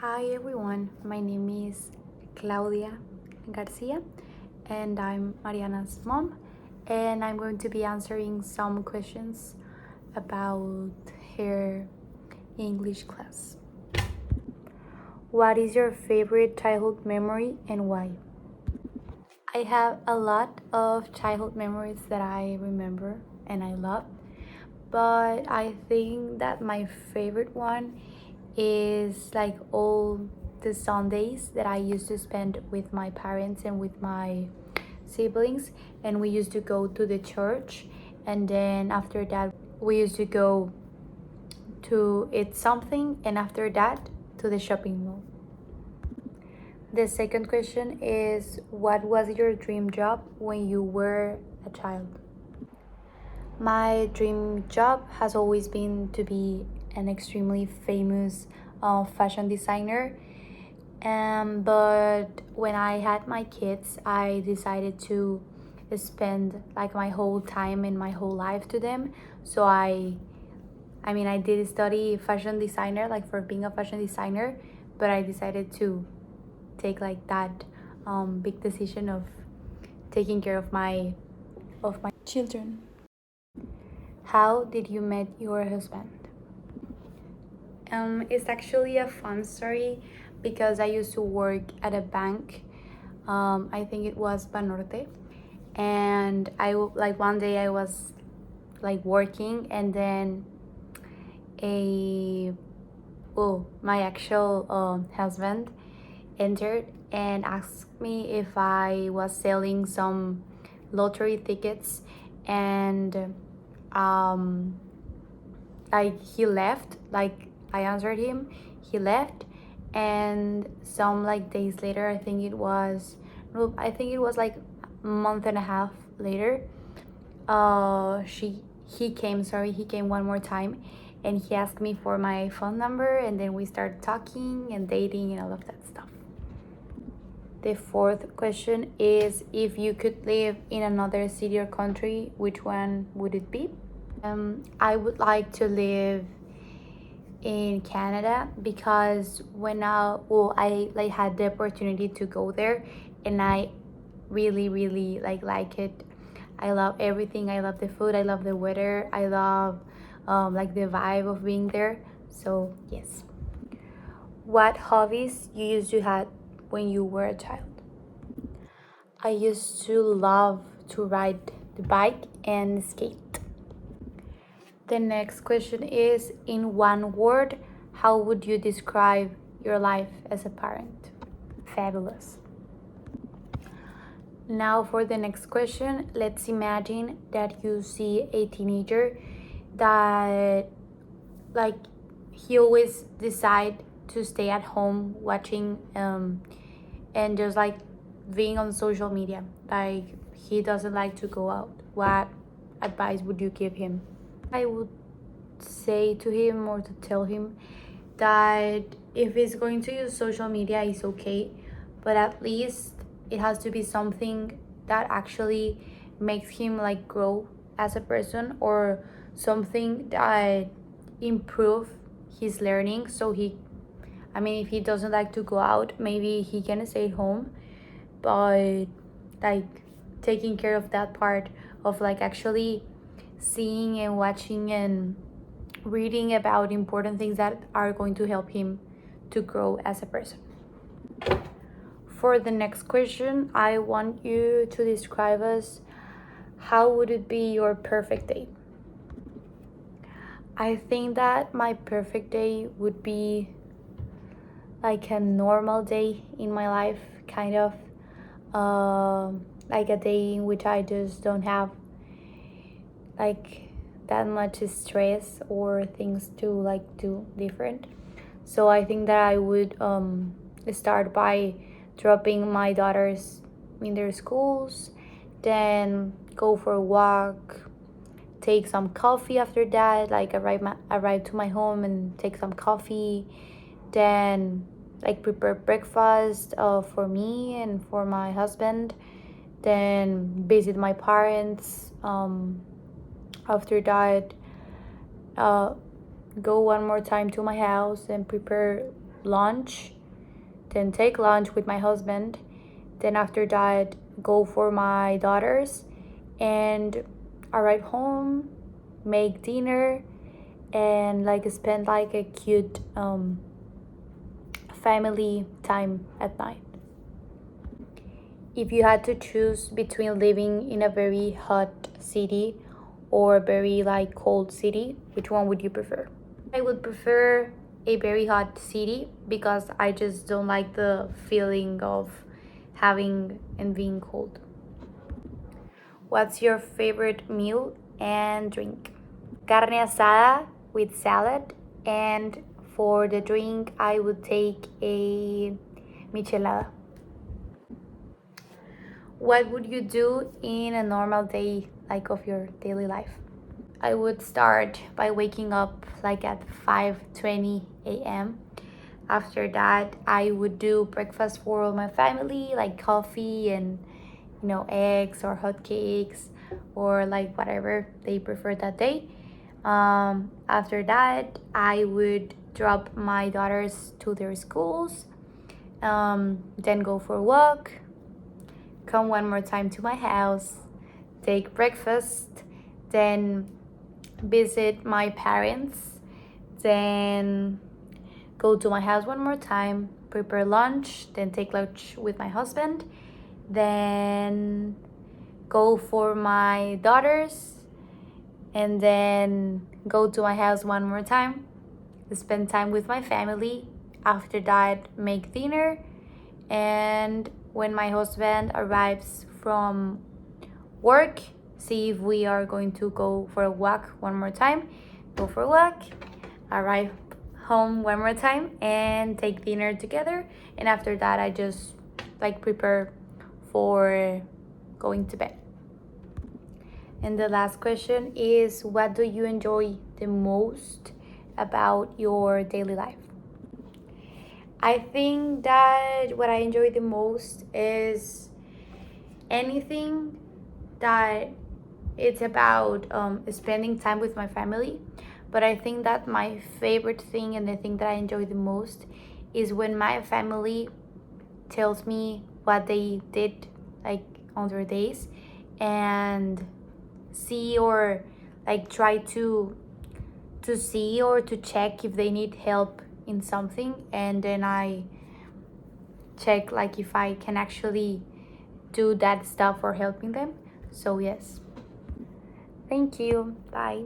Hi everyone, my name is Claudia Garcia and I'm Mariana's mom, and I'm going to be answering some questions about her English class. What is your favorite childhood memory and why? I have a lot of childhood memories that I remember and I love, but I think that my favorite one is like all the Sundays that I used to spend with my parents and with my siblings, and we used to go to the church, and then after that we used to go to eat something, and after that to the shopping mall. The second question is, what was your dream job when you were a child? My dream job has always been to be an extremely famous fashion designer. But when I had my kids, I decided to spend like my whole time and my whole life to them. So I did study fashion designer, like for being a fashion designer, but I decided to take like that big decision of taking care of my children. How did you met your husband? It's actually a fun story because I used to work at a bank. I think it was Banorte, and like one day I was like working, and then a my actual husband entered and asked me if I was selling some lottery tickets, and um like he left, like I answered him, he left, and some like days later, I think it was, no, I think it was like a month and a half later, he came one more time, and he asked me for my phone number, and then we started talking and dating and all of that stuff. The fourth question is, if you could live in another city or country, which one would it be? I would like to live in Canada because I like had the opportunity to go there, and I really like it. I love everything. I love the food. I love the weather. I love like the vibe of being there. So yes. What hobbies you used to have when you were a child? I used to love to ride the bike and skate. The next question is, in one word, how would you describe your life as a parent? Fabulous. Now for the next question, let's imagine that you see a teenager that like he always decide to stay at home watching and just like being on social media. Like he doesn't like to go out. What advice would you give him? I would say to him or to tell him that if he's going to use social media, it's okay, but at least it has to be something that actually makes him like grow as a person, or something that improve his learning. So if he doesn't like to go out, maybe he can stay home, but like taking care of that part of like actually seeing and watching and reading about important things that are going to help him to grow as a person. For the next question, I want you to describe us, how would it be your perfect day? I think that my perfect day would be like a normal day in my life, kind of like a day in which I just don't have like that much stress or things to like do different. So I think that I would start by dropping my daughters in their schools, then go for a walk, take some coffee after that, like arrive to my home and take some coffee, then like prepare breakfast for me and for my husband, then visit my parents. After that, uh, go one more time to my house and prepare lunch, then take lunch with my husband, then after that go for my daughters, and arrive home, make dinner, and like spend like a cute family time at night. If you had to choose between living in a very hot city or a very like cold city, which one would you prefer? I would prefer a very hot city because I just don't like the feeling of having and being cold. What's your favorite meal and drink? Carne asada with salad, and for the drink I would take a michelada. What would you do in a normal day, like of your daily life? I would start by waking up like at 5:20 a.m. After that, I would do breakfast for all my family, like coffee and eggs or hot cakes or like whatever they prefer that day. After that, I would drop my daughters to their schools, then go for a walk, come one more time to my house, take breakfast, then visit my parents, then go to my house one more time, prepare lunch, then take lunch with my husband, then go for my daughters, and then go to my house one more time, spend time with my family. After that, make dinner, and when my husband arrives from work, see if we are going to go for a walk one more time, go for a walk, arrive home one more time, and take dinner together. And after that, I just like prepare for going to bed. And the last question is, what do you enjoy the most about your daily life? I think that what I enjoy the most is anything that it's about spending time with my family. But I think that my favorite thing and the thing that I enjoy the most is when my family tells me what they did like on their days, and see or like try to see or to check if they need help in something, and then I check like if I can actually do that stuff for helping them. So yes, thank you, bye.